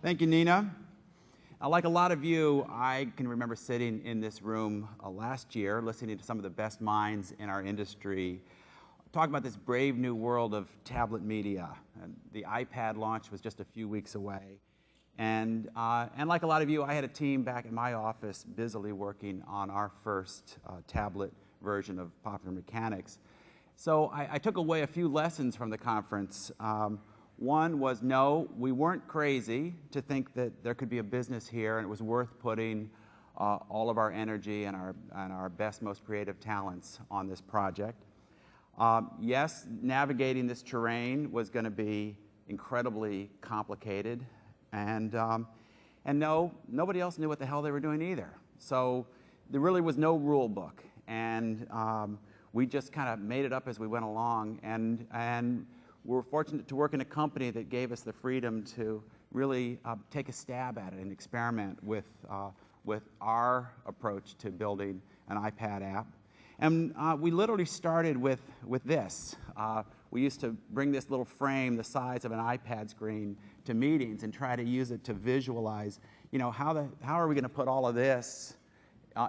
Thank you, Nina. Like a lot of you, I can remember sitting in this room last year listening to some of the best minds in our industry talk about this brave new world of tablet media. And the iPad launch was just a few weeks away. And like a lot of you, I had a team back in my office busily working on our first tablet version of Popular Mechanics. So I took away a few lessons from the conference. One was, no, we weren't crazy to think that there could be a business here and it was worth putting all of our energy and our best, most creative talents on this project. Yes, navigating this terrain was going to be incredibly complicated, and no, nobody else knew what the hell they were doing either. So there really was no rule book, and we just kind of made it up as we went along, and we were fortunate to work in a company that gave us the freedom to really take a stab at it and experiment with our approach to building an iPad app. And we literally started with this. We used to bring this little frame the size of an iPad screen to meetings and try to use it to visualize, you know, how are we going to put all of this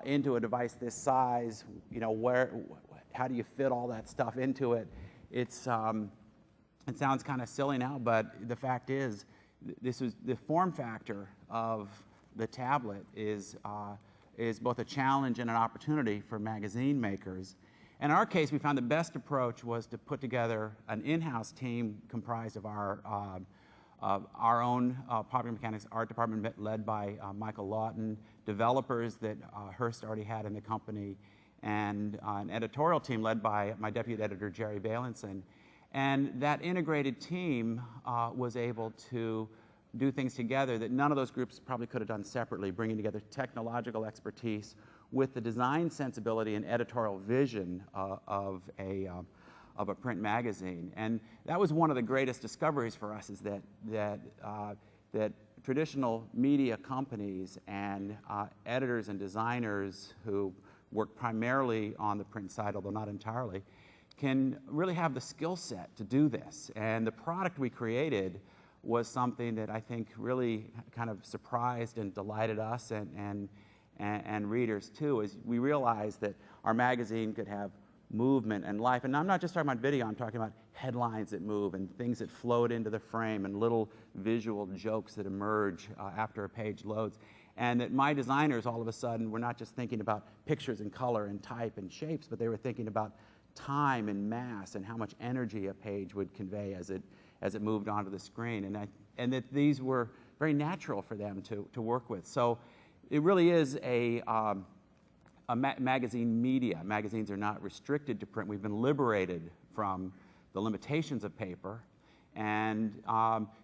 into a device this size? You know, how do you fit all that stuff into it? It sounds kind of silly now, but the fact is, this was the form factor of the tablet is both a challenge and an opportunity for magazine makers. In our case, we found the best approach was to put together an in-house team comprised of our own Popular Mechanics art department led by Michael Lawton, developers that Hearst already had in the company, and an editorial team led by my deputy editor, Jerry Balinson. And that integrated team was able to do things together that none of those groups probably could have done separately, bringing together technological expertise with the design sensibility and editorial vision of a print magazine. And that was one of the greatest discoveries for us, is that traditional media companies and editors and designers who work primarily on the print side, although not entirely, can really have the skill set to do this. And the product we created was something that I think really kind of surprised and delighted us and readers too, as we realized that our magazine could have movement and life. And I'm not just talking about video, I'm talking about headlines that move and things that float into the frame and little visual jokes that emerge after a page loads. And that my designers all of a sudden were not just thinking about pictures and color and type and shapes, but they were thinking about time and mass and how much energy a page would convey as it moved onto the screen, and that these were very natural for them to work with. So it really is a magazine media. Magazines are not restricted to print. We've been liberated from the limitations of paper. And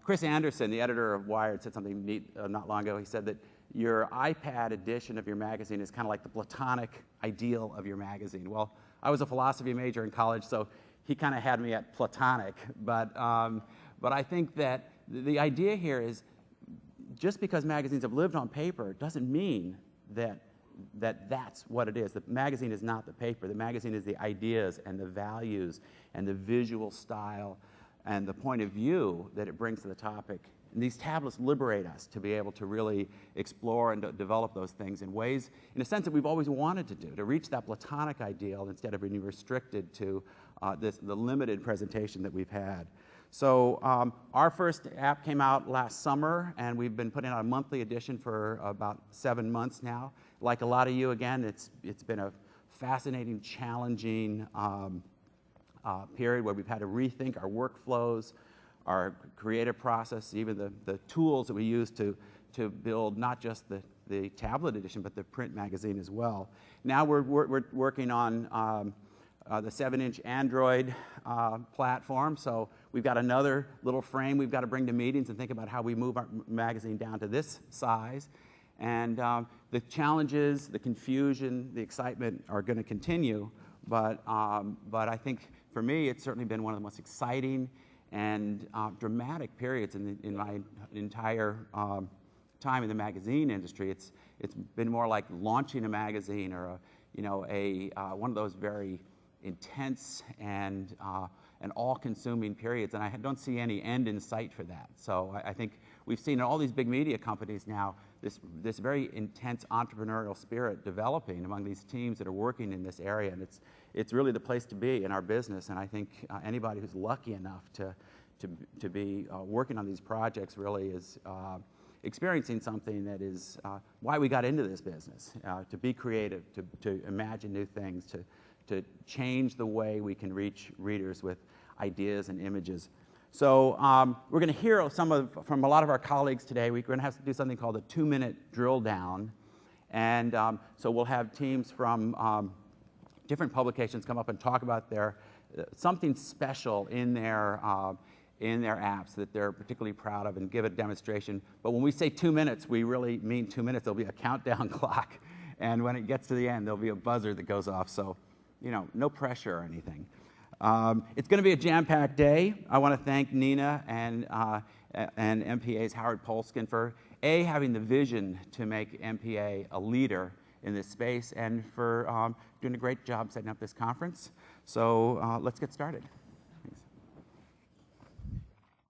Chris Anderson, the editor of Wired, said something neat not long ago. He said that your iPad edition of your magazine is kind of like the platonic ideal of your magazine. Well, I was a philosophy major in college, so he kind of had me at platonic. But I think that the idea here is, just because magazines have lived on paper doesn't mean that that's what it is. The magazine is not the paper. The magazine is the ideas and the values and the visual style and the point of view that it brings to the topic. And these tablets liberate us to be able to really explore and develop those things in ways, in a sense, that we've always wanted to do, to reach that platonic ideal instead of being restricted to the limited presentation that we've had. So our first app came out last summer, and we've been putting out a monthly edition for about 7 months now. Like a lot of you, again, it's been a fascinating, challenging period where we've had to rethink our workflows, our creative process, even the tools that we use to build not just the tablet edition, but the print magazine as well. Now we're working on the 7-inch Android platform, so we've got another little frame we've got to bring to meetings and think about how we move our magazine down to this size. And the challenges, the confusion, the excitement are going to continue, but I think for me it's certainly been one of the most exciting and dramatic periods in my entire time in the magazine industry. It's been more like launching a magazine or one of those very intense and all-consuming periods, and I don't see any end in sight for that. So I think we've seen in all these big media companies now this very intense entrepreneurial spirit developing among these teams that are working in this area, and it's really the place to be in our business. And I think anybody who's lucky enough to be working on these projects really is experiencing something that is why we got into this business, to be creative, to imagine new things, to change the way we can reach readers with ideas and images. So we're going to hear from a lot of our colleagues today. We're going to have to do something called a 2-minute drill down. And so we'll have teams from different publications come up and talk about something special in their apps that they're particularly proud of and give a demonstration. But when we say 2 minutes, we really mean 2 minutes. There'll be a countdown clock. And when it gets to the end, there'll be a buzzer that goes off. So, no pressure or anything. It's going to be a jam-packed day. I want to thank Nina and MPA's Howard Polskin for having the vision to make MPA a leader in this space, and for doing a great job setting up this conference. So let's get started.